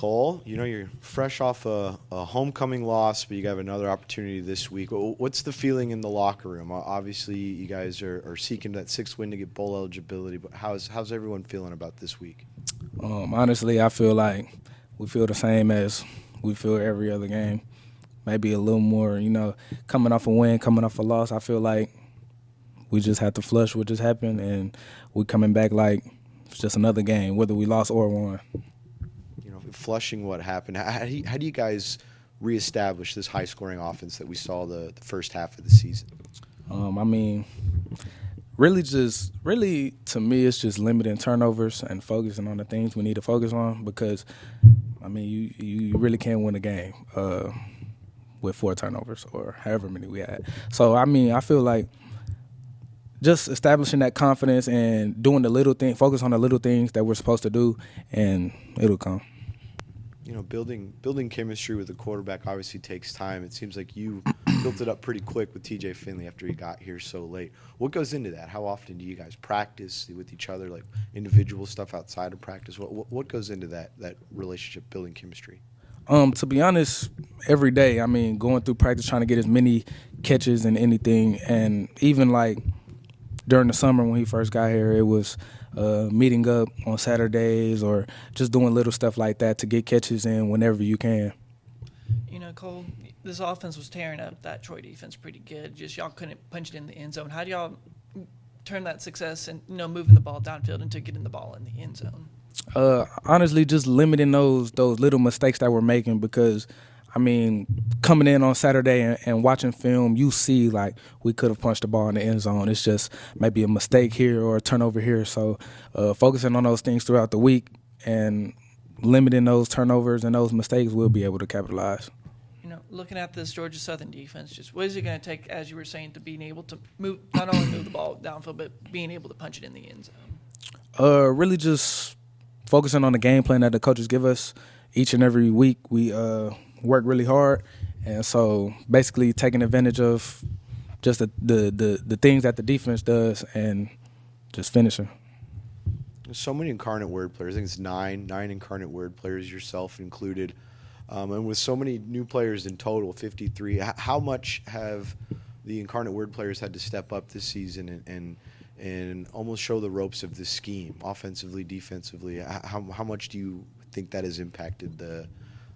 Kole, you're fresh off a homecoming loss, but you have another opportunity this week. What's the feeling in the locker room? Obviously, you guys are seeking that sixth win to get bowl eligibility, but how's everyone feeling about this week? Honestly, I feel like we feel the same as we feel every other game. Maybe a little more, coming off a win, coming off a loss. I feel like we just have to flush what just happened, and we're coming back like it's just another game, whether we lost or won. Flushing what happened, how do you guys reestablish this high-scoring offense that we saw the first half of the season? Really to me, it's just limiting turnovers and focusing on the things we need to focus on because, you really can't win a game with 4 turnovers or however many we had. So, I feel like just establishing that confidence and doing the little thing, focus on the little things that we're supposed to do, and it'll come. Building chemistry with the quarterback obviously takes time. It seems like you built it up pretty quick with TJ Finley after he got here so late. What goes into that? How often do you guys practice with each other, like individual stuff outside of practice? What goes into that relationship building chemistry? To be honest, every day, going through practice, trying to get as many catches and anything, and even like during the summer when he first got here, it was meeting up on Saturdays or just doing little stuff like that to get catches in whenever you can. Kole, this offense was tearing up that Troy defense pretty good. Just y'all couldn't punch it in the end zone. How do y'all turn that success and moving the ball downfield into getting the ball in the end zone? Honestly, just limiting those little mistakes that we're making because coming in on Saturday and watching film, you see like we could have punched the ball in the end zone. It's just maybe a mistake here or a turnover here. So focusing on those things throughout the week and limiting those turnovers and those mistakes, we'll be able to capitalize. Looking at this Georgia Southern defense, just what is it going to take, as you were saying, to being able to not only move the ball downfield, but being able to punch it in the end zone? Really just focusing on the game plan that the coaches give us each and every week. We work really hard, and so basically taking advantage of just the things that the defense does and just finishing. There's so many incarnate word players. I think it's nine incarnate word players, yourself included. And with so many new players in total, 53, how much have the incarnate word players had to step up this season and almost show the ropes of the scheme, offensively, defensively? How much do you think that has impacted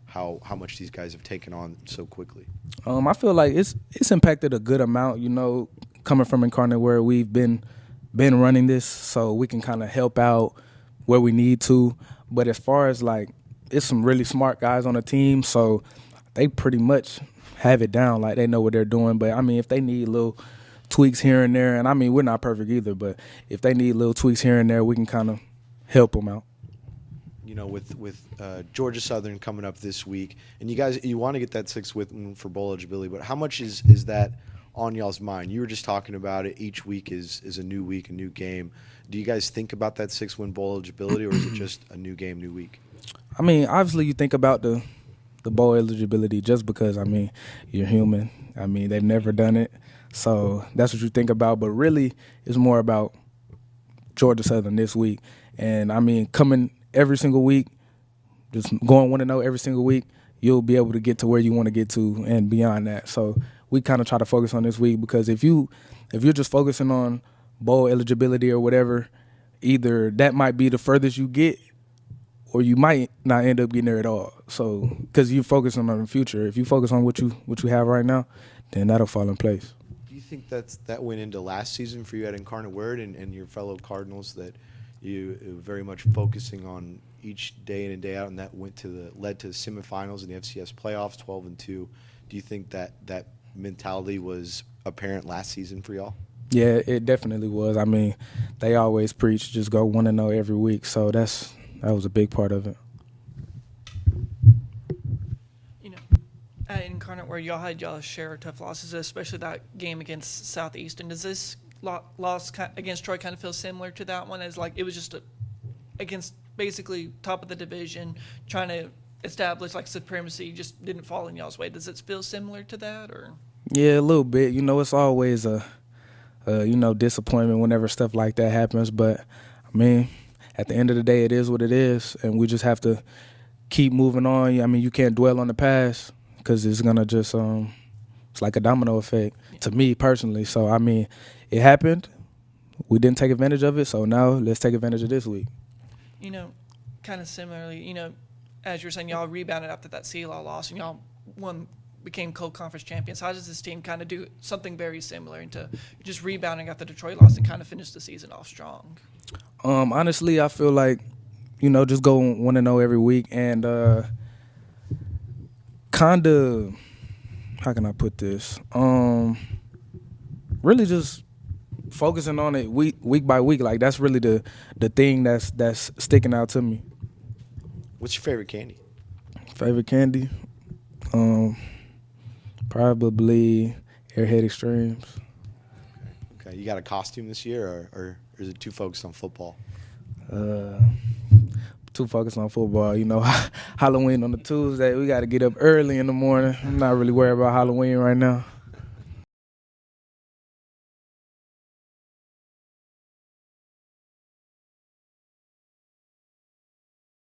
how much these guys have taken on so quickly? I feel like it's impacted a good amount, coming from incarnate where we've been running this, so we can kind of help out where we need to. But as far as like, it's some really smart guys on the team, so they pretty much have it down, like they know what they're doing. But if they need little tweaks here and there, and we're not perfect either, but if they need little tweaks here and there, we can kind of help them out. With Georgia Southern coming up this week, and you want to get that 6th win for bowl eligibility, but how much is that on y'all's mind? You were just talking about it. Each week is a new week, a new game. Do you guys think about that 6th win bowl eligibility, or is it just a new game, new week? Obviously you think about the bowl eligibility just because, you're human. They've never done it, so that's what you think about. But really, it's more about Georgia Southern this week. And, coming every single week, just going 1-0 every single week, you'll be able to get to where you want to get to and beyond that. So we kind of try to focus on this week because if you're just focusing on bowl eligibility or whatever, either that might be the furthest you get or you might not end up getting there at all. So because you're focusing on the future. If you focus on what you have right now, then that'll fall in place. Do you think that went into last season for you at Incarnate Word and your fellow Cardinals, that you very much focusing on each day in and day out, and that led to the semifinals in the FCS playoffs, 12-2? Do you think that mentality was apparent last season for y'all? Yeah, it definitely was. They always preach just go 1-0 every week, so that was a big part of it. At Incarnate Word, y'all had y'all share of tough losses, especially that game against Southeastern. Does this loss against Troy kind of feel similar to that one, as like it was just against basically top of the division, trying to establish like supremacy, just didn't fall in y'all's way? Does it feel similar to that, or? Yeah, a little bit. It's always a disappointment whenever stuff like that happens. But at the end of the day, it is what it is, and we just have to keep moving on. I mean, you can't dwell on the past because it's gonna just it's like a domino effect to me personally. So I mean, it happened. We didn't take advantage of it, so now let's take advantage of this week. You know, kind of similarly, as you're saying, y'all rebounded after that CLA loss, and y'all became co-conference champions. How does this team kind of do something very similar into just rebounding after Detroit loss and kind of finish the season off strong? Honestly, I feel like, just go 1-0 every week and kind of, how can I put this? Really just focusing on it week by week. Like, that's really the thing that's sticking out to me. What's your favorite candy? Favorite candy? Probably Airhead Extremes. Okay, you got a costume this year, or is it too focused on football? Too focused on football. Halloween on the Tuesday. We got to get up early in the morning. I'm not really worried about Halloween right now.